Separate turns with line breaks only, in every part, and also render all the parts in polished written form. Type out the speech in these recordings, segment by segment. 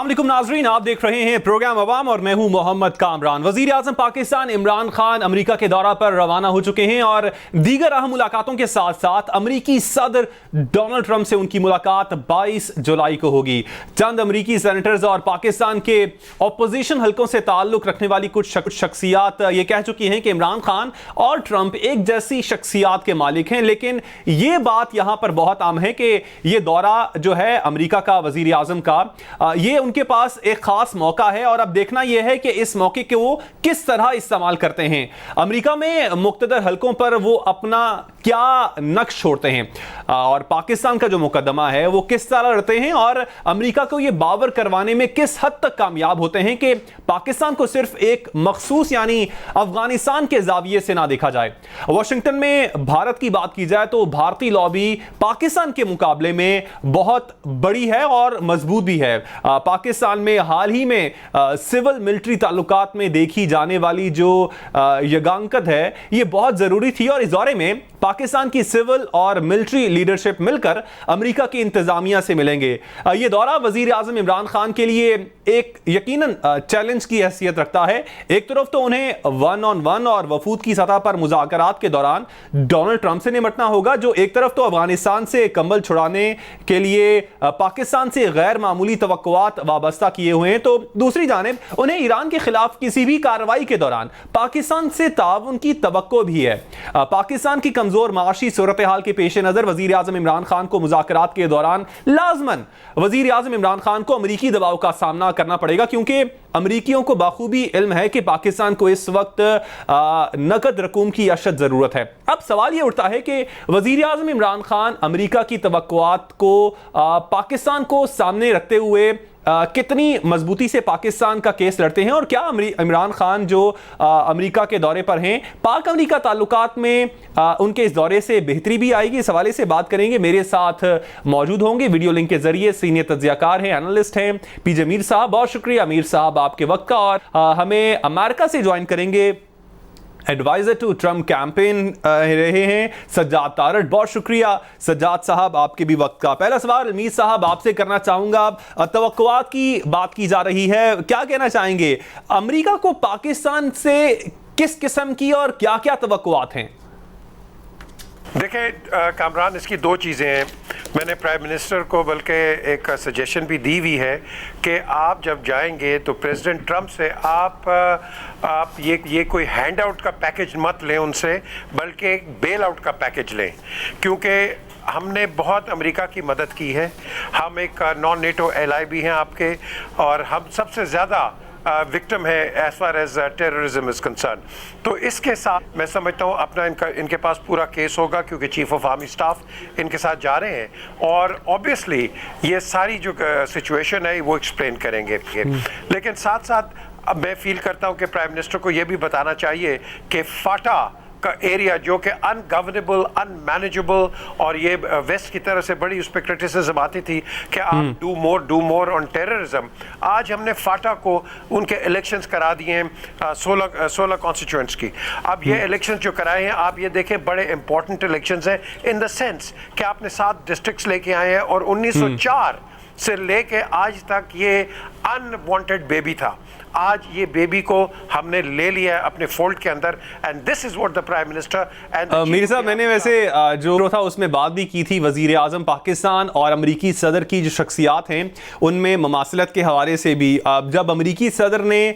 अस्सलाम वालेकुम नाजरीन, आप देख रहे हैं प्रोग्राम अवाम और मैं हूं मोहम्मद कामरान। वजीर आजम पाकिस्तान इमरान खान अमेरिका के दौरा पर रवाना हो चुके हैं और दीगर अहम मुलाकातों के साथ साथ अमेरिकी सदर डोनाल्ड ट्रंप से उनकी मुलाकात 22 जुलाई को होगी। चंद अमेरिकी सेनेटर्स और पाकिस्तान के अपोजिशन हलकों से ताल्लुक रखने वाली कुछ शख्सियात ये कह चुकी हैं कि इमरान खान और ट्रंप एक जैसी शख्सियात के मालिक हैं, लेकिन ये बात यहां पर बहुत आम है कि ये दौरा जो है अमेरिका का वजीर आजम का ये उनके पास एक खास मौका है और अब देखना यह है कि इस मौके को वो किस तरह इस्तेमाल करते हैं। अमेरिका में मुख्तदर हलकों पर वो अपना क्या नक्श छोड़ते हैं और पाकिस्तान का जो मुकदमा है वो किस तरह लड़ते हैं और अमेरिका को ये बावर करवाने में किस हद तक कामयाब होते हैं कि पाकिस्तान को सिर्फ एक मखसूस यानी अफगानिस्तान के जाविये से ना देखा जाए। वाशिंगटन में भारत की बात की जाए तो भारतीय लॉबी पाकिस्तान के मुकाबले में बहुत बड़ी है और मजबूत भी है। पाकिस्तान में हाल ही में सिविल मिलिट्री ताल्लुकात में देखी जाने वाली जो यगांकत है ये बहुत जरूरी थी और इस दौरे में पाकिस्तान की सिविल और मिलिट्री लीडरशिप मिलकर अमेरिका की इंतजामिया से मिलेंगे। यह दौरा वजीर आजम इमरान खान के लिए एक यकीनन चैलेंज की हैसियत रखता है। एक तरफ तो उन्हें वन ऑन वन और वफूद की सतह पर मुज़ाकरात के दौरान डोनाल्ड ट्रंप से निपटना होगा, जो एक तरफ तो अफगानिस्तान से कंबल छुड़ाने के लिए पाकिस्तान से गैर मामूली तवक्कुआत वाबस्ता किए हुए हैं, तो दूसरी जानिब उन्हें ईरान के खिलाफ किसी भी कार्रवाई के दौरान पाकिस्तान से ताउन की तवक्को भी है। पाकिस्तान की कमजोर माशी सूरत हाल के पेश नजर वजीर आजम इमरान खान को मुज़ाकरात के दौरान लाजमन वजीर आजम इमरान खान को अमरीकी दबाव का सामना करना पड़ेगा, क्योंकि अमरीकियों को बाखूबी इल्म है कि पाकिस्तान को इस वक्त नकद रकूम की अशद जरूरत है। अब सवाल यह उठता है कि वजीर आजम इमरान खान अमरीका की तवक्कुआत को पाकिस्तान को सामने रखते हुए कितनी मजबूती से पाकिस्तान का केस लड़ते हैं और क्या इमरान खान जो अमेरिका के दौरे पर हैं पाक अमेरिका ताल्लुकात में उनके इस दौरे से बेहतरी भी आएगी। इस हवाले से बात करेंगे। मेरे साथ मौजूद होंगे वीडियो लिंक के जरिए सीनियर तज्जियाकार हैं, एनालिस्ट हैं पीजे मीर साहब। बहुत शुक्रिया अमीर साहब आपके वक्त का। और हमें अमेरिका से ज्वाइन करेंगे एडवाइजर टू ट्रम्प कैंपेन रहे हैं सज्जाद तारड़। बहुत शुक्रिया सज्जाद साहब आपके भी वक्त का। पहला सवाल अमीर साहब आपसे करना चाहूंगा, तवक्कुआत की बात की जा रही है, क्या कहना चाहेंगे अमेरिका को पाकिस्तान से किस किस्म की और क्या क्या तवक्कुआत हैं?
देखिए कामरान, इसकी दो चीज़ें हैं। मैंने प्राइम मिनिस्टर को बल्कि एक सजेशन भी दी हुई है कि आप जब जाएंगे तो प्रेसिडेंट ट्रंप से आप ये कोई हैंड आउट का पैकेज मत लें उनसे, बल्कि एक बेल आउट का पैकेज लें, क्योंकि हमने बहुत अमेरिका की मदद की है। हम एक नॉन नेटो एलाई भी हैं आपके, और हम सबसे ज़्यादा विक्टिम है as far as terrorism is concern. तो इसके साथ मैं समझता हूँ अपना इनके पास पूरा केस होगा, क्योंकि चीफ ऑफ आर्मी स्टाफ इनके साथ जा रहे हैं और ऑब्वियसली ये सारी जो सिचुएशन है वो एक्सप्लेन करेंगे। लेकिन साथ साथ अब मैं फील करता हूँ कि प्राइम मिनिस्टर को ये भी बताना चाहिए कि फाटा का एरिया जो कि अनगवर्नेबल, अनमैनेजेबल, और ये वेस्ट की तरफ से बड़ी उस पर क्रिटिसिज्म आती थी कि आप डू मोर ऑन टेररिज्म। आज हमने फाटा को उनके इलेक्शंस करा दिए हैं 16 कॉन्स्टिट्यूएंट्स की। अब ये इलेक्शंस जो कराए हैं आप ये देखें, बड़े इंपॉर्टेंट इलेक्शंस हैं इन द सेंस कि आपने 7 डिस्ट्रिक्ट्स लेके आए हैं और 1904 से लेके आज तक ये अनवांटेड बेबी था। आज ये बेबी को हमने ले लिया है अपने फोल्ड के अंदर, and this is what the prime minister and
Mir साहब, मैंने वैसे जो था उसमें बात भी की थी वजीर आजम पाकिस्तान और अमरीकी सदर की जो शख्सियात हैं उनमें ममासलत के हवाले से भी। जब अमरीकी सदर ने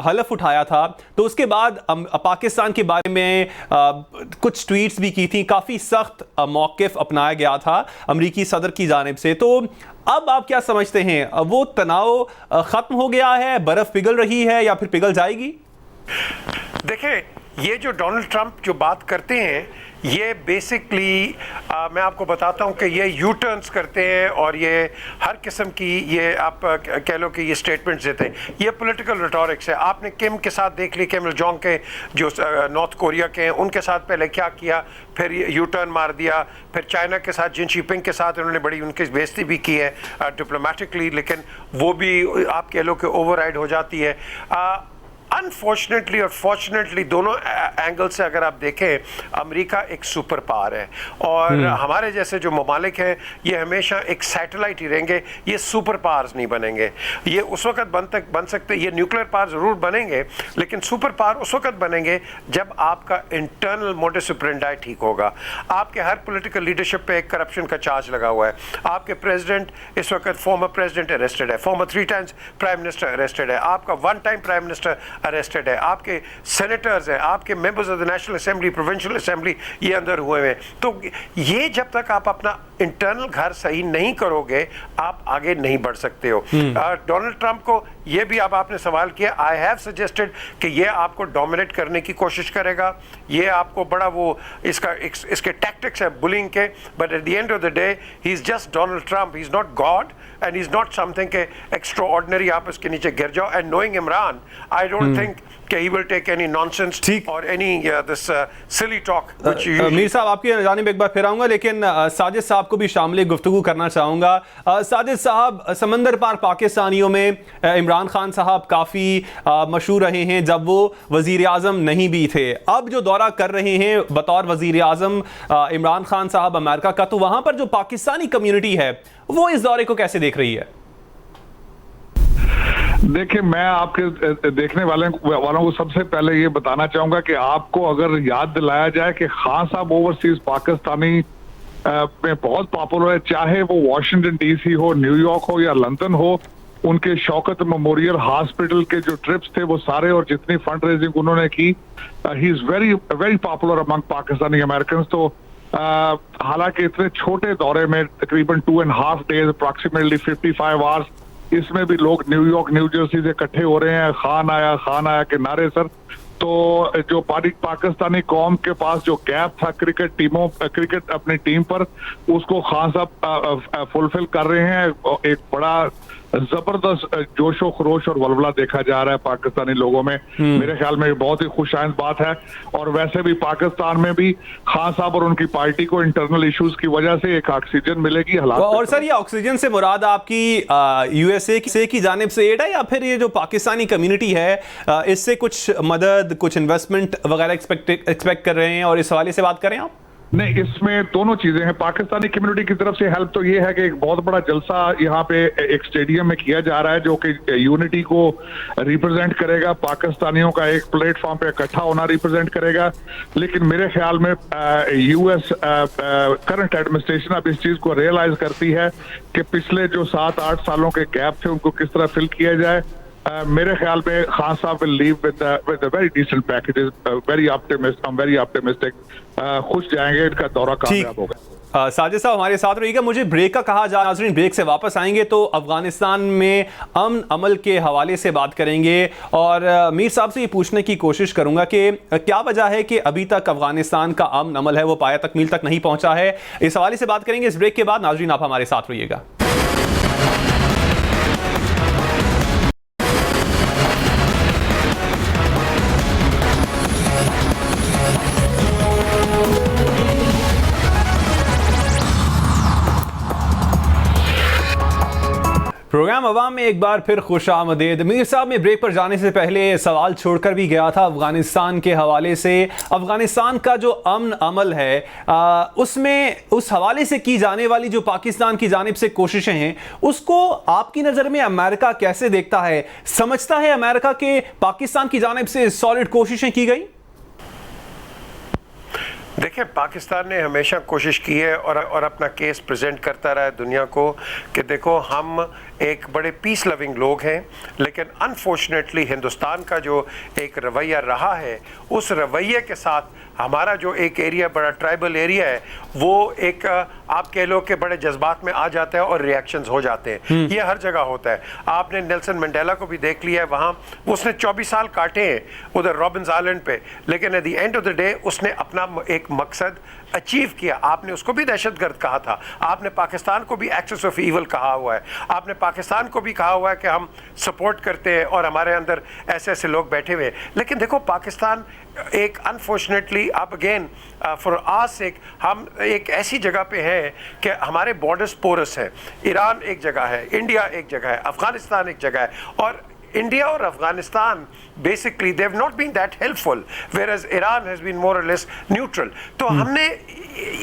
हलफ उठाया था तो उसके बाद पाकिस्तान के बारे में कुछ ट्वीट्स भी की थी, काफ़ी सख्त मौक़िफ़ अपनाया गया था अमरीकी सदर की जानिब से। तो अब आप क्या समझते हैं, वो तनाव ख़त्म हो गया है, बर्फ़ पिघल रही है या फिर पिघल जाएगी?
देखिए, ये जो डोनाल्ड ट्रंप जो बात करते हैं ये बेसिकली मैं आपको बताता हूँ कि ये यू टर्न्स करते हैं और ये हर किस्म की ये आप कह लो कि ये स्टेटमेंट्स देते हैं। ये पॉलिटिकल रिटोरिक्स है। आपने किम के साथ देख ली, किम जोंग के जो नॉर्थ कोरिया के हैं उनके साथ पहले क्या किया, फिर यू टर्न मार दिया, फिर चाइना के साथ जिन शिपिंग के साथ उन्होंने बड़ी उनकी बेइज्जती भी की है डिप्लोमेटिकली, लेकिन वो भी आप कह लो कि ओवरराइड हो जाती है। अनफॉर्चुनेटली और फॉर्चुनेटली दोनों एंगल से अगर आप देखें, अमेरिका एक सुपर पावर है और हमारे जैसे जो ममालिक हैं ये हमेशा एक सैटेलाइट ही रहेंगे, ये सुपर पावर्स नहीं बनेंगे। ये उस वक्त बन सकते, ये न्यूक्लियर पावर जरूर बनेंगे, लेकिन सुपर पावर उस वक्त बनेंगे जब आपका इंटरनल मोडस ऑपरेंडी ठीक होगा। आपके हर पॉलिटिकल लीडरशिप पे एक करप्शन का चार्ज लगा हुआ है। आपके प्रेसिडेंट इस वक्त फॉर्मर प्रेसिडेंट अरेस्टेड है, farmer 3 times prime minister arrested है, आपका 1 टाइम प्राइम मिनिस्टर अरेस्टेड है, आपके सेनेटर्स हैं, आपके members of the national assembly, provincial assembly ये अंदर हुए हैं। तो ये जब तक आप अपना इंटरनल घर सही नहीं करोगे, आप आगे नहीं बढ़ सकते हो। डोनाल्ड ट्रंप को ये भी अब आपने सवाल किया, आई हैव सजेस्टेड कि ये आपको डोमिनेट करने की कोशिश करेगा, ये आपको बड़ा वो इसके टैक्टिक्स है बुलिंग के, but at the end of the day he is just Donald Trump, he is not God and he is not something के एक्स्ट्रा ऑर्डिनरी आप इसके नीचे गिर जाओ। And knowing Imran, I don't think कि he will take any nonsense or any this silly talk which you
Mir साहब आपकी जानिब एक बार फिर आऊंगा, लेकिन साजिद साहब को भी शामिल गुफ्तगू करना चाहूंगा। साजिद साहब, समंदर पार पाकिस्तानियों में इमरान खान साहब काफ़ी मशहूर रहे हैं जब वो वज़ीर आज़म नहीं भी थे। अब जो दौरा कर रहे हैं बतौर वज़ीर आज़म इमरान खान साहब अमेरिका का, तो वहाँ पर जो पाकिस्तानी कम्युनिटी है वो इस दौरे को कैसे देख रही है?
देखिए, मैं आपके देखने वालों को सबसे पहले ये बताना चाहूंगा कि आपको अगर याद दिलाया जाए कि खान साहब ओवरसीज पाकिस्तानी में बहुत पॉपुलर है, चाहे वो वॉशिंगटन डीसी हो, न्यूयॉर्क हो या लंदन हो। उनके शौकत मेमोरियल हॉस्पिटल के जो ट्रिप्स थे वो सारे और जितनी फंड रेजिंग उन्होंने की, he is very very popular among Pakistani American. तो हालांकि इतने छोटे दौरे में तकरीबन 2.5 days अप्रॉक्सीमेटली 55 आवर्स, इसमें भी लोग न्यूयॉर्क न्यू जर्सी से इकट्ठे हो रहे हैं, खान आया के नारे सर। तो जो पाकिस्तानी कौम के पास जो गैप था क्रिकेट अपनी टीम पर, उसको खान साहब फुलफिल कर रहे हैं। एक बड़ा जबरदस्त जोशो खरोश और वलवला देखा जा रहा है पाकिस्तानी लोगों में। मेरे ख्याल में बहुत ही खुशाइंद बात है। और वैसे भी पाकिस्तान में भी खान साहब और उनकी पार्टी को इंटरनल इश्यूज की वजह से एक ऑक्सीजन मिलेगी हालात।
और सर, ये ऑक्सीजन से मुराद आपकी यूएसए की जानिब से एड है या फिर ये जो पाकिस्तानी कम्युनिटी है इससे कुछ मदद, कुछ इन्वेस्टमेंट वगैरह एक्सपेक्ट कर रहे हैं, और इस हवाले से बात करें आप?
नहीं, इसमें दोनों चीजें हैं। पाकिस्तानी कम्युनिटी की तरफ से हेल्प तो ये है कि एक बहुत बड़ा जलसा यहाँ पे एक स्टेडियम में किया जा रहा है जो कि यूनिटी को रिप्रेजेंट करेगा, पाकिस्तानियों का एक प्लेटफॉर्म पे इकट्ठा होना रिप्रेजेंट करेगा। लेकिन मेरे ख्याल में यूएस करंट एडमिनिस्ट्रेशन अब इस चीज को रियलाइज करती है कि पिछले जो 7-8 सालों के गैप थे उनको किस तरह फिल किया जाए। मेरे ख्याल में खान साहब will leave with very decent packages, very optimistic, खुश जाएंगे, इनका दौरा कामयाब होगा।
साजिद साहब हमारे साथ रहिएगा। मुझे ब्रेक का कहा जा, नाज़रीन ब्रेक से वापस आएंगे तो अफगानिस्तान में अमन अमल के हवाले से बात करेंगे और मीर साहब से ये पूछने की कोशिश करूंगा कि क्या वजह है कि अभी तक अफगानिस्तान का अमन अमल है वो पाया तकमील तक नहीं पहुंचा है। इस हवाले से बात करेंगे इस ब्रेक के बाद। नाज़रीन आप हमारे साथ रहिएगा। प्रोग्राम अवाम में एक बार फिर खुशामदीद। मीर साहब में ब्रेक पर जाने से पहले सवाल छोड़कर भी गया था अफगानिस्तान के हवाले से। अफगानिस्तान का जो अमन अमल है उसमें उस हवाले से की जाने वाली जो पाकिस्तान की जानिब से कोशिशें हैं उसको आपकी नज़र में अमेरिका कैसे देखता है? समझता है अमेरिका के पाकिस्तान की जानिब से सॉलिड कोशिशें की गई?
देखिए, पाकिस्तान ने हमेशा कोशिश की है और अपना केस प्रेजेंट करता रहा है दुनिया को कि देखो हम एक बड़े पीस लविंग लोग हैं, लेकिन अनफॉर्चुनेटली हिंदुस्तान का जो एक रवैया रहा है उस रवैये के साथ हमारा जो एक एरिया बड़ा ट्राइबल एरिया है वो एक आप कह लो कि बड़े जज्बात में आ जाता है और रिएक्शंस हो जाते हैं। ये हर जगह होता है। आपने नेल्सन मंडेला को भी देख लिया है, वहाँ उसने 24 साल काटे हैं उधर रॉबिन्स आइलैंड पे, लेकिन at the end of the day उसने अपना एक मकसद अचीव किया। आपने उसको भी दहशतगर्द कहा था, आपने पाकिस्तान को भी एक्सेस ऑफ ईवल कहा हुआ है, आपने पाकिस्तान को भी कहा हुआ है कि हम सपोर्ट करते हैं और हमारे अंदर ऐसे ऐसे लोग बैठे हुए हैं। लेकिन देखो पाकिस्तान एक अनफॉर्चुनेटली आप अगेन फॉर आस एक हम एक ऐसी जगह पे हैं कि हमारे बॉर्डर्स पोरस है। ईरान एक जगह है, इंडिया एक जगह है, अफगानिस्तान एक जगह है और India और Afghanistan basically they have not been that helpful, whereas Iran has been more or less neutral. तो हमने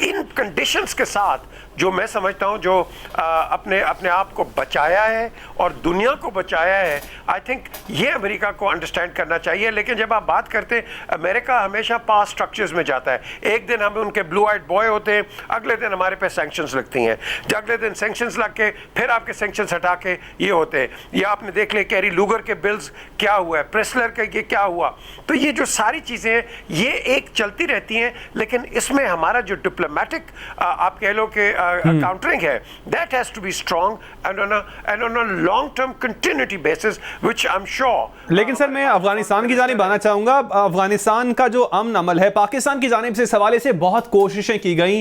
इन कंडीशंस के साथ जो मैं समझता हूं जो अपने आप को बचाया है और दुनिया को बचाया है, आई थिंक ये अमेरिका को अंडरस्टैंड करना चाहिए. लेकिन जब आप बात करते हैं, अमेरिका हमेशा पास स्ट्रक्चर्स में जाता है. एक दिन हमें उनके ब्लू आइड बॉय होते हैं, अगले दिन हमारे पे सैंक्शंस लगती हैं, अगले दिन सैंक्शंस लग के फिर आपके सैंक्शंस हटा के ये होते हैं. ये आपने देख लिया कैरी लूगर के बिल्स क्या हुआ है, प्रेसलर के ये क्या हुआ. तो ये जो सारी चीज़ें हैं ये एक चलती रहती हैं, लेकिन इसमें हमारा जो डिप्लोमेटिक आप कह लो कि काउंटरिंग है, that has to be strong and on a long term continuity basis, which I am sure.
लेकिन सर मैं अफगानिस्तान की जानिब आना चाहूंगा. अफगानिस्तान का जो अमन अमल है, पाकिस्तान की जानिब से इस हवाले से बहुत कोशिशें की गई.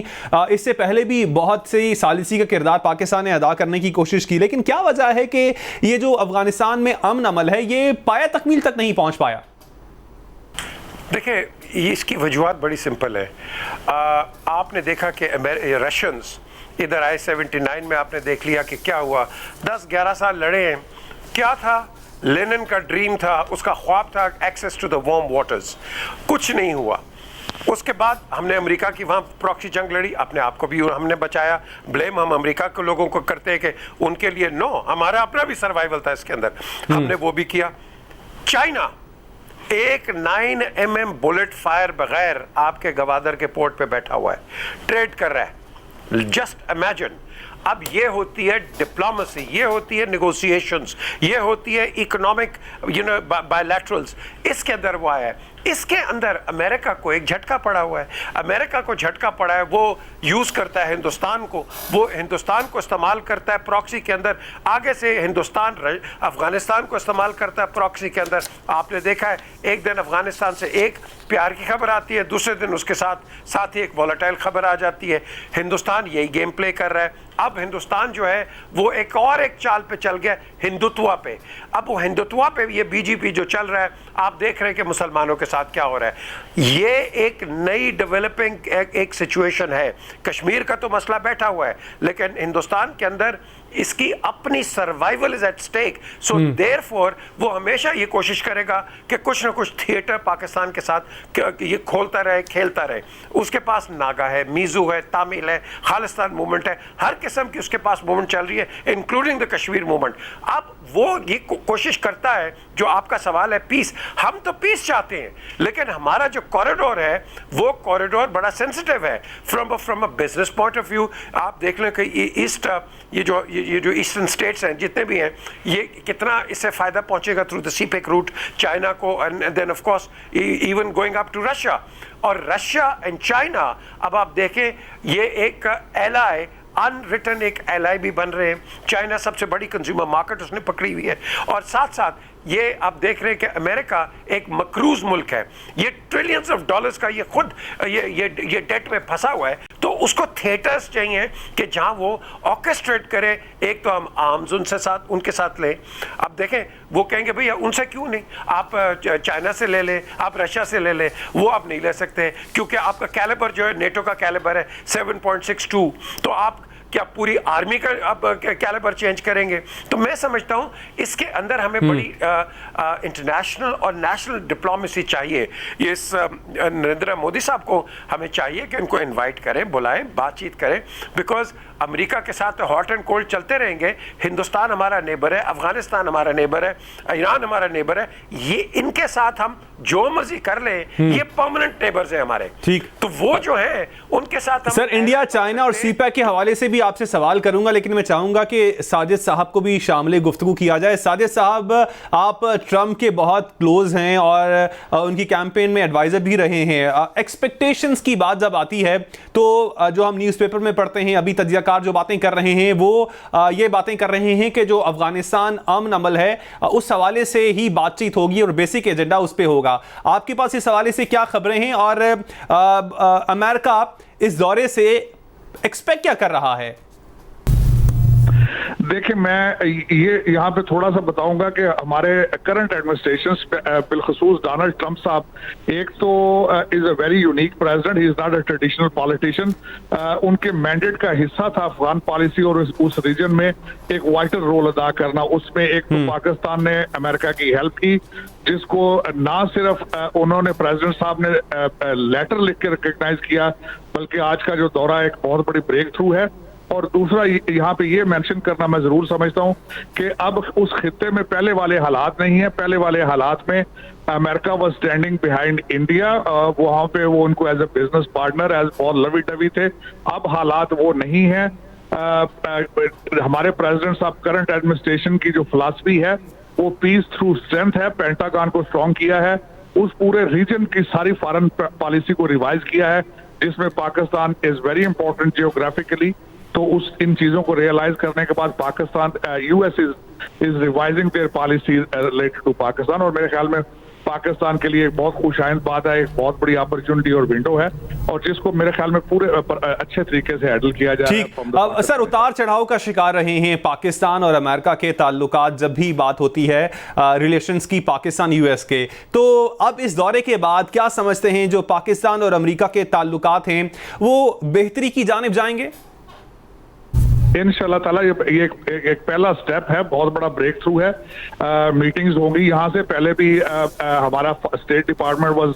इससे पहले भी बहुत सी सालिसी का किरदार पाकिस्तान ने अदा करने की कोशिश की, लेकिन क्या वजह है कि ये जो अफगानिस्तान में अमन अमल है ये पाया तकमील तक नहीं पहुंच पाया?
देखिए, इसकी वजूहत बड़ी सिंपल है. आपने देखा कि रशियंस इधर आए 79 में, आपने देख लिया कि क्या हुआ. 10-11 साल लड़े हैं. क्या था? लेनिन का ड्रीम था, उसका ख्वाब था access to the warm waters. कुछ नहीं हुआ. उसके बाद हमने अमेरिका की वहाँ प्रॉक्सी जंग लड़ी, अपने आप को भी हमने बचाया. ब्लेम हम अमेरिका के लोगों को करते हैं कि उनके लिए नो, हमारा अपना भी सर्वाइवल था इसके अंदर, हमने वो भी किया. चाइना एक 9mm बुलेट फायर बगैर आपके गवादर के पोर्ट पे बैठा हुआ है, ट्रेड कर रहा है. Just imagine. अब ये होती है डिप्लोमेसी, ये होती है नेगोशिएशंस, ये होती है इकोनॉमिक बायलैटरल्स. इसके अंदर वो आया है. इसके अंदर अमेरिका को एक झटका पड़ा हुआ है. अमेरिका को झटका पड़ा है, वो यूज़ करता है हिंदुस्तान को, वो हिंदुस्तान को इस्तेमाल करता है प्रॉक्सी के अंदर. आगे से हिंदुस्तान अफगानिस्तान को इस्तेमाल करता है प्रॉक्सी के अंदर. आपने देखा है एक दिन अफगानिस्तान से एक प्यार की खबर आती है, दूसरे दिन उसके साथ ही एक वॉलेटाइल खबर आ जाती है. हिंदुस्तान यही गेम प्ले कर रहा है. अब हिंदुस्तान जो है वो एक चाल पे चल गया, हिंदुत्वा पे. अब वो हिंदुत्वा पे ये बीजेपी जो चल रहा है, आप देख रहे हैं कि मुसलमानों के साथ क्या हो रहा है. ये एक नई डेवलपिंग एक सिचुएशन है. कश्मीर का तो मसला बैठा हुआ है, लेकिन हिंदुस्तान के अंदर इसकी अपनी survival is at stake. So therefore वो हमेशा ये कोशिश करेगा कि कुछ ना कुछ थिएटर पाकिस्तान के साथ ये खोलता रहे, खेलता रहे. उसके पास नागा है, मीज़ू है, तामिल है, खालिस्तान मूवमेंट है, हर किस्म की उसके पास मूवमेंट चल रही है, इंक्लूडिंग द कश्मीर मूवमेंट. अब वो ये कोशिश करता है, जो आपका सवाल है पीस, हम तो पीस चाहते हैं, लेकिन हमारा जो कॉरिडोर है वो कॉरिडोर बड़ा सेंसिटिव है from a business point of view. आप देख लें कि ईस्ट ये जो ईस्टर्न स्टेट्स हैं जितने भी हैं, ये कितना इससे फ़ायदा पहुंचेगा through the CPEC route China को, and then of course even going up to Russia. और रशिया एंड चाइना, अब आप देखें ये एक एलाय, अनरिटन एक एलाय भी बन रहे हैं. चाइना सबसे बड़ी कंज्यूमर मार्केट उसने पकड़ी हुई है, और साथ साथ ये आप देख रहे हैं कि अमेरिका एक मकरूज मुल्क है. ये ट्रिलियंस ऑफ डॉलर्स का ये खुद ये डेट में फंसा हुआ है. तो उसको थिएटर्स चाहिए कि जहां वो ऑर्केस्ट्रेट करे. एक तो हम आर्म्स उनके साथ लें. अब देखें वो कहेंगे भैया उनसे क्यों नहीं, आप चाइना से ले लें, आप रशिया से ले लें. वो आप नहीं ले सकते क्योंकि आपका कैलिबर जो है नेटो का कैलिबर है 7.62. तो आप क्या पूरी आर्मी का अब कैलिबर चेंज करेंगे? तो मैं समझता हूं इसके अंदर हमें बड़ी इंटरनेशनल और नेशनल डिप्लोमेसी चाहिए. ये नरेंद्र मोदी साहब को हमें चाहिए कि इनको इनवाइट करें, बुलाएं, बातचीत करें. बिकॉज अमेरिका के साथ हॉट एंड कोल्ड चलते रहेंगे. हिंदुस्तान हमारा नेबर है, अफगानिस्तान हमारा नेबर है, ईरान हमारा नेबर है. ये इनके साथ हम जो मर्जी कर लें, ये परमानेंट नेबर्स हैं हमारे.
ठीक.
तो वो जो है उनके साथ
सर इंडिया, चाइना और सीपैक के हवाले से भी आपसे सवाल करूंगा, लेकिन मैं चाहूंगा कि साजिद साहब को भी शामिल गुफ्तगू किया जाए. साजिद साहब, आप ट्रंप के बहुत क्लोज हैं और उनकी कैंपेन में एडवाइजर भी रहे हैं. एक्सपेक्टेशंस की बात जब आती है तो जो हम न्यूज़पेपर में पढ़ते हैं, अभी तज्जियाकार जो बातें कर रहे हैं वो ये बातें कर रहे हैं कि जो अफगानिस्तान अमन अमल है उस हवाले से ही बातचीत होगी और बेसिक एजेंडा उस पर होगा. आपके पास इस हवाले से क्या खबरें हैं और अमेरिका इस दौरे से एक्सपेक्ट क्या कर रहा है?
देखिए, मैं ये यहाँ पे थोड़ा सा बताऊंगा कि हमारे करंट एडमिनिस्ट्रेशन बिलखसूस डोनाल्ड ट्रंप साहब, एक तो is a very unique president, he is not a traditional politician. उनके मैंडेट का हिस्सा था अफगान पॉलिसी और उस रीजन में एक वाइटल रोल अदा करना। उसमें एक तो पाकिस्तान ने अमेरिका की हेल्प की, जिसको ना सिर्फ उन्होंने प्रेसिडेंट साहब ने लेटर लिख के रिकग्नाइज किया, बल्कि आज का जो दौरा एक बहुत बड़ी ब्रेक थ्रू है। और दूसरा यहाँ पे ये मेंशन करना मैं जरूर समझता हूँ कि अब उस खित्ते में पहले वाले हालात नहीं है। पहले वाले हालात में America was standing behind India, वहां पे वो उनको as a business partner as बहुत लवी डवी थे। अब हालात वो नहीं है। हमारे प्रेसिडेंट साहब करंट एडमिनिस्ट्रेशन की जो फिलॉसफी है वो पीस थ्रू स्ट्रेंथ है। पेंटागन को स्ट्रॉन्ग किया है, उस पूरे रीजन की सारी फॉरेन पॉलिसी को रिवाइज किया है, जिसमें Pakistan is very important geographically. तो उस इन चीजों को रियलाइज करने के बाद Pakistan US is revising their policy related to Pakistan, और मेरे ख्याल में पाकिस्तान के लिए एक बहुत खुशाइंद बात है, एक बहुत बड़ी अपॉर्चुनिटी और विंडो है, और जिसको मेरे ख्याल में पूरे अच्छे तरीके से हैंडल किया जा रहा है।
ठीक, अब सर उतार चढ़ाव का शिकार रहे हैं पाकिस्तान और अमेरिका के ताल्लुकात जब भी बात होती है रिलेशंस की पाकिस्तान यूएस के, तो अब इस दौरे के बाद क्या समझते हैं जो पाकिस्तान और अमेरिका के ताल्लुकात हैं वो बेहतरी की जानिब जाएंगे?
इंशाल्लाह ताला ये एक पहला स्टेप है, बहुत बड़ा ब्रेक थ्रू है। मीटिंग्स होंगी यहाँ से पहले भी। हमारा state department was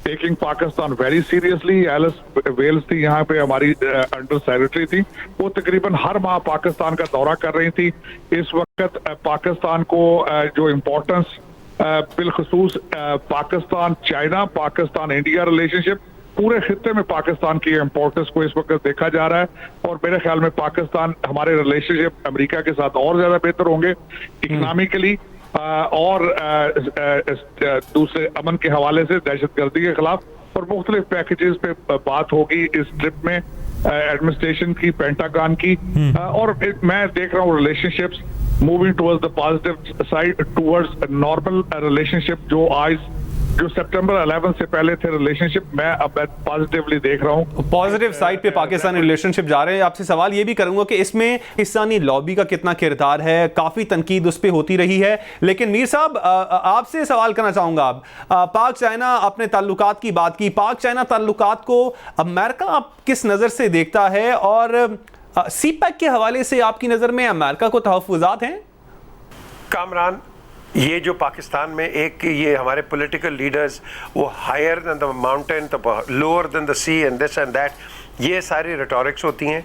taking Pakistan very seriously. Alice Wells थी यहाँ पे, हमारी अंडर सेक्रेटरी थी, वो तकरीबन हर माह पाकिस्तान का दौरा कर रही थी। इस वक्त पाकिस्तान को जो इम्पोर्टेंस बिलखसूस Pakistan China, Pakistan India relationship, पूरे खित्ते में पाकिस्तान की इम्पोर्टेंस को इस वक्त देखा जा रहा है। और मेरे ख्याल में पाकिस्तान, हमारे रिलेशनशिप अमेरिका के साथ और ज्यादा बेहतर होंगे इकोनॉमिकली, और दूसरे अमन के हवाले से दहशतगर्दी के खिलाफ, और मुख्तलिफ पैकेजेस पे बात होगी इस ट्रिप में एडमिनिस्ट्रेशन की, पेंटागन की। और मैं देख रहा हूँ relationships moving towards the positive side, towards normal relationship. जो सितंबर 11 से पहले थे रिलेशनशिप, मैं अब पॉजिटिवली देख रहा हूं,
पॉजिटिव साइड पे पाकिस्तानी रिलेशनशिप जा रहे हैं। आपसे सवाल ये भी करूंगा कि इसमें पाकिस्तानी लॉबी का कितना किरदार है? काफी तनकीद उस पर होती रही है, लेकिन मीर साहब आपसे सवाल करना चाहूंगा। अब पाक चाइना अपने ताल्लुकात की बात की, पाक चाइना ताल्लुकात को अमेरिका आप किस नजर से देखता है, और सीपैक के हवाले से आपकी नजर में अमेरिका को तहफ्फुज़ात हैं?
कामरान, ये जो पाकिस्तान में एक ये हमारे पॉलिटिकल लीडर्स, वो higher than the mountain, lower than the sea and this and that, ये सारी रिटोरिक्स होती हैं।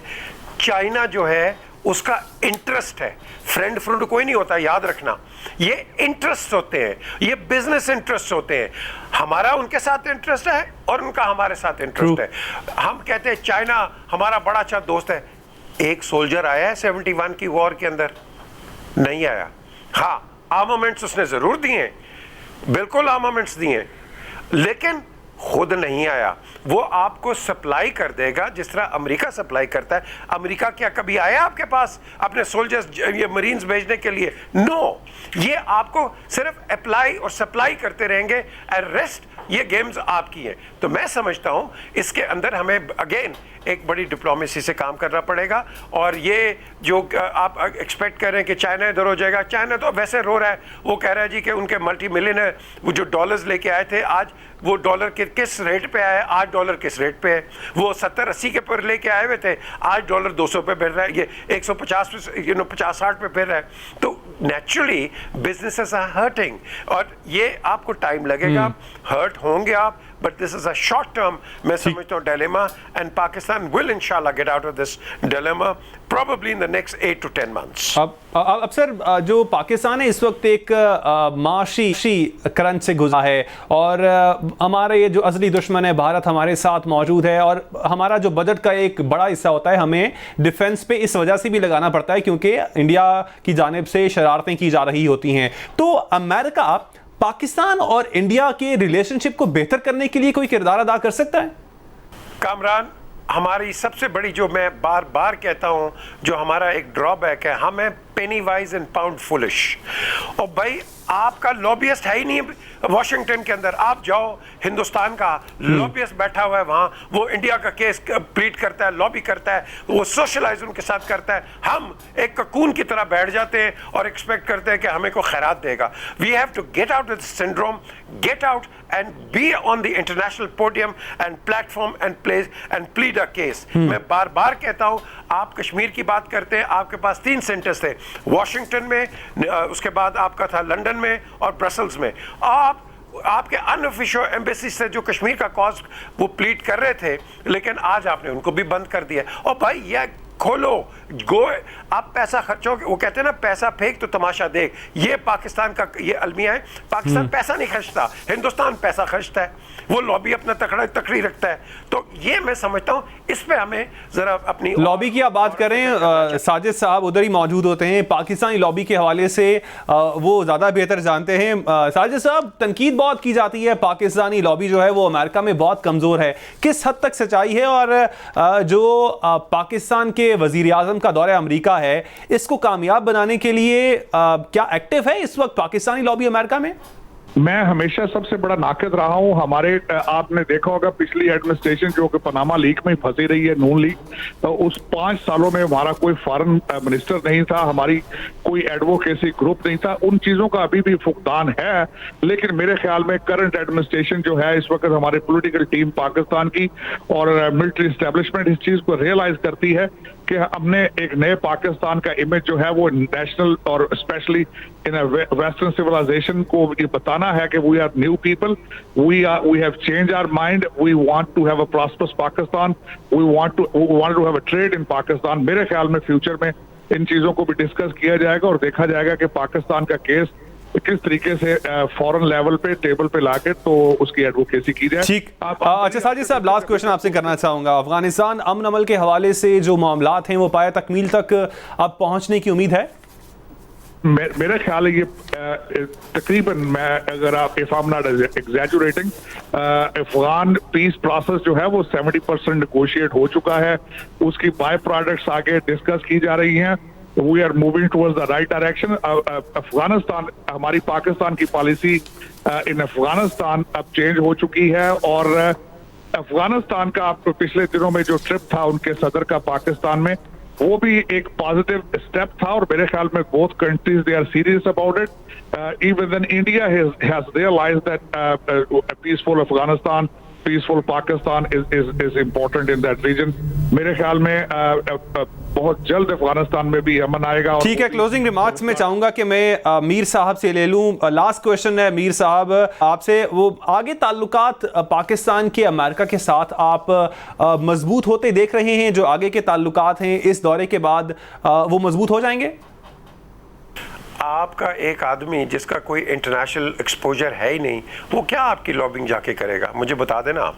चाइना जो है उसका इंटरेस्ट है, फ्रेंड कोई नहीं होता, याद रखना। ये इंटरेस्ट होते हैं, ये बिजनेस इंटरेस्ट होते हैं। हमारा उनके साथ इंटरेस्ट है और उनका हमारे साथ इंटरेस्ट है। हम कहते हैं चाइना हमारा बड़ा अच्छा दोस्त है। एक सोल्जर आया है 71 की वॉर के अंदर? नहीं आया। हाँ, आर्मामेंट्स उसने जरूर दिए, बिल्कुल आर्मामेंट्स दिए, लेकिन खुद नहीं आया। वो आपको सप्लाई कर देगा जिस तरह अमेरिका सप्लाई करता है। अमेरिका क्या कभी आया आपके पास अपने सोल्जर्स, ये मरीन्स भेजने के लिए? नो, ये आपको सिर्फ अप्लाई और सप्लाई करते रहेंगे, एंड रेस्ट ये गेम्स आपकी हैं। तो मैं समझता हूं इसके अंदर हमें अगेन एक बड़ी डिप्लोमेसी से काम करना पड़ेगा। और ये जो आप एक्सपेक्ट कर रहे हैं कि चाइना इधर हो जाएगा, चाइना तो वैसे रो रहा है। वो कह रहा है जी कि उनके मल्टी मिलियनर वो जो डॉलर्स लेके आए थे, आज वो डॉलर किस रेट पे आया है, आज डॉलर किस रेट पे है? वो 70-80 के पर लेके आए हुए थे, आज डॉलर 200 पे फिर रहा है, ये 150 पे 50-60 पे फिर रहा है। तो नेचुरली बिजनेसेस आर हर्टिंग, और ये आपको टाइम लगेगा, हर्ट होंगे आप, but this is a short term, मैं समझता हूँ dilemma, and Pakistan will inshallah get out of this dilemma probably in the next 8 to 10 months.
अब सर जो पाकिस्तान है इस वक्त एक माशी क्रंच से गुजरा है, और हमारे ये जो असली दुश्मन है भारत हमारे साथ मौजूद है, और हमारा जो बजट का एक बड़ा हिस्सा होता है हमें डिफेंस पे इस वजह से भी लगाना पड़ता है क्योंकि इंडिया की जानिब से शरारतें की जा रही होती हैं। तो अमेरिका पाकिस्तान और इंडिया के रिलेशनशिप को बेहतर करने के लिए कोई किरदार अदा कर सकता है?
कामरान, हमारी सबसे बड़ी, जो मैं बार बार कहता हूं, जो हमारा एक ड्रॉबैक है, हमें पेनी वाइज एंड पाउंड फुलिश। और भाई आपका लॉबियस्ट है ही नहीं वॉशिंगटन के अंदर। आप जाओ, हिंदुस्तान का लॉबियस्ट बैठा हुआ है वहां, वो इंडिया का केस प्लीड करता है, लॉबी करता है, वो सोशलाइज उनके साथ करता है। हम एक ककून की तरह बैठ जाते हैं और एक्सपेक्ट करते हैं कि हमें को खैरात देगा। We have to get out this syndrome, get out and be on the international podium and platform and place and plead a case। मैं बार बार कहता हूं, आप कश्मीर की बात करते हैं, आपके पास 3 सेंटर्स थे, वॉशिंगटन में, उसके बाद आपका था लंदन में और ब्रसल्स में। आपके अनऑफिशियल एम्बेसी से जो कश्मीर का कॉज वो प्लीड कर रहे थे, लेकिन आज आपने उनको भी बंद कर दिया। और भाई यह खोलो, गो, आप पैसा खर्चोगे। वो कहते हैं ना, पैसा फेंक तो तमाशा देख। ये पाकिस्तान का ये अलमिया है। पाकिस्तान पैसा नहीं खर्चता, हिंदुस्तान पैसा खर्चता है। वो लॉबी अपना तकड़ी रखता है। तो ये मैं समझता हूँ, इस पे हमें जरा अपनी
लॉबी की आप बात करें, साजिद साहब उधर ही मौजूद होते हैं, पाकिस्तानी लॉबी के हवाले से वो ज़्यादा बेहतर जानते हैं। साजिद साहब, तनकीद बहुत की जाती है, पाकिस्तानी लॉबी जो है वो अमेरिका में बहुत कमज़ोर है, किस हद तक सच्चाई है? और जो पाकिस्तान के वज़ीर आज़म का दौरा अमेरिका है, इसको कामयाब बनाने के लिए क्या एक्टिव है इस वक्त पाकिस्तानी लॉबी अमेरिका में?
मैं हमेशा सबसे बड़ा नाक़िद रहा हूं। हमारे आपने देखा होगा पिछली एडमिनिस्ट्रेशन जो कि पनामा लीक में फंसी रही है, नून लीक, तो उस 5 सालों में हमारा कोई फॉरेन मिनिस्टर नहीं था, हमारी कोई एडवोकेसी ग्रुप नहीं था। उन चीजों का अभी भी फुकदान है, लेकिन मेरे ख्याल में करंट एडमिनिस्ट्रेशन जो है इस वक्त हमारे पॉलिटिकल टीम पाकिस्तान की और मिलिट्री एस्टेब्लिशमेंट इस चीज को रियलाइज करती है कि हमने एक नए पाकिस्तान का इमेज जो है वो नेशनल और स्पेशली इन वेस्टर्न सिविलाइजेशन को ये बताना है कि we are new people, we have change our mind, we want to have a prosperous Pakistan, we want to have a trade in Pakistan. मेरे ख्याल में फ्यूचर में इन चीजों को भी डिस्कस किया जाएगा और देखा जाएगा कि पाकिस्तान का केस किस तरीके से फॉरेन लेवल पे टेबल पे लाके तो उसकी एडवोकेसी की जाए।
ठीक। अच्छा साजिद साहब, लास्ट क्वेश्चन आपसे करना चाहूंगा। अफगानिस्तान अमन अमल के हवाले से जो मामलात हैं वो पाया तकमील तक अब पहुंचने की उम्मीद है?
मेरा ख्याल है ये तकरीबन, मैं अगर आप if I am not exaggerating, Afghan peace process जो है वो 70% नेगोशिएट हो चुका है। उसकी बाय प्रोडक्ट्स आगे डिस्कस की जा रही हैं। We are moving towards the right direction. Afghanistan, हमारी पाकिस्तान की पॉलिसी इन अफगानिस्तान अब चेंज हो चुकी है और अफगानिस्तान का पिछले दिनों में जो ट्रिप था उनके सदर का पाकिस्तान में, वो भी एक पॉजिटिव स्टेप था और मेरे ख्याल में both countries they are serious about it. Even then India has realised that peaceful Afghanistan, peaceful Pakistan is important in that region। मेरे ख्याल में बहुत जल्द अफगानिस्तान में भी अमन आएगा।
ठीक है, क्लोजिंग रिमार्क्स में चाहूंगा कि मैं मीर साहब से ले लूं। लास्ट क्वेश्चन है मीर साहब आपसे, वो आगे ताल्लुकात पाकिस्तान के अमेरिका के साथ आप मजबूत होते देख रहे हैं? जो आगे के ताल्लुकात हैं इस दौरे के बाद वो मजबूत हो जाएंगे?
आपका एक आदमी जिसका कोई इंटरनेशनल एक्सपोजर है ही नहीं, वो क्या आपकी लॉबिंग जाके करेगा? मुझे बता देना आप।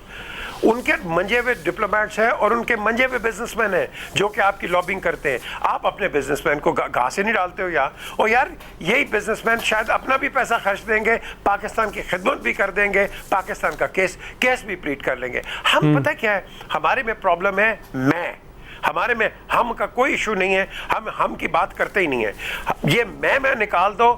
उनके मंजे हुए डिप्लोमेट्स हैं और उनके मंजे हुए बिजनेसमैन हैं जो कि आपकी लॉबिंग करते हैं। आप अपने बिजनेसमैन को घास से नहीं डालते हो यार। और यार यही बिजनेसमैन शायद अपना भी पैसा खर्च देंगे, पाकिस्तान की खिदमत भी कर देंगे, पाकिस्तान का केस भी प्लीड कर लेंगे। हम पता क्या है, हमारे में प्रॉब्लम है हमारे में हम का कोई इशू नहीं है, हम की बात करते ही नहीं है। ये मैं निकाल दो,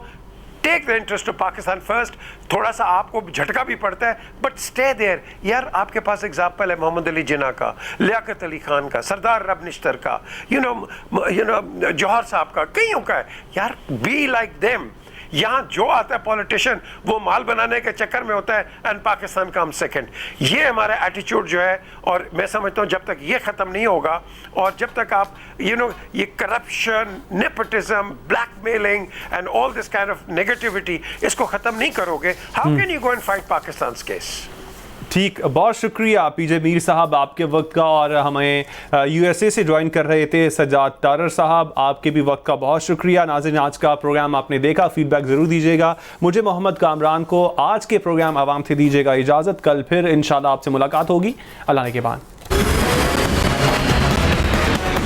take the interest of Pakistan first. थोड़ा सा आपको झटका भी पड़ता है बट स्टे देयर। यार आपके पास एग्जाम्पल है मोहम्मद अली जिन्ना का, लियाकत अली खान का, सरदार रब निश्तर का, यू नो जौहर साहब का, कईयों का है। यार बी लाइक देम। यहाँ जो आता है पॉलिटिशियन वो माल बनाने के चक्कर में होता है एंड पाकिस्तान का हम सेकंड। ये हमारा एटीट्यूड जो है, और मैं समझता हूँ जब तक ये ख़त्म नहीं होगा और जब तक आप ये corruption, nepotism, blackmailing and all this kind of negativity इसको ख़त्म नहीं करोगे, how can you go and fight Pakistan case?
ठीक, बहुत शुक्रिया पीजे मीर साहब आपके वक्त का, और हमें यूएसए से ज्वाइन कर रहे थे सज्जाद तारर साहब, आपके भी वक्त का बहुत शुक्रिया। नाज़रीन, आज का प्रोग्राम आपने देखा, फीडबैक ज़रूर दीजिएगा। मुझे मोहम्मद कामरान को आज के प्रोग्राम आवाम से दीजिएगा इजाज़त। कल फिर इंशाल्लाह आपसे मुलाकात होगी। अल्लाह ने के बाद।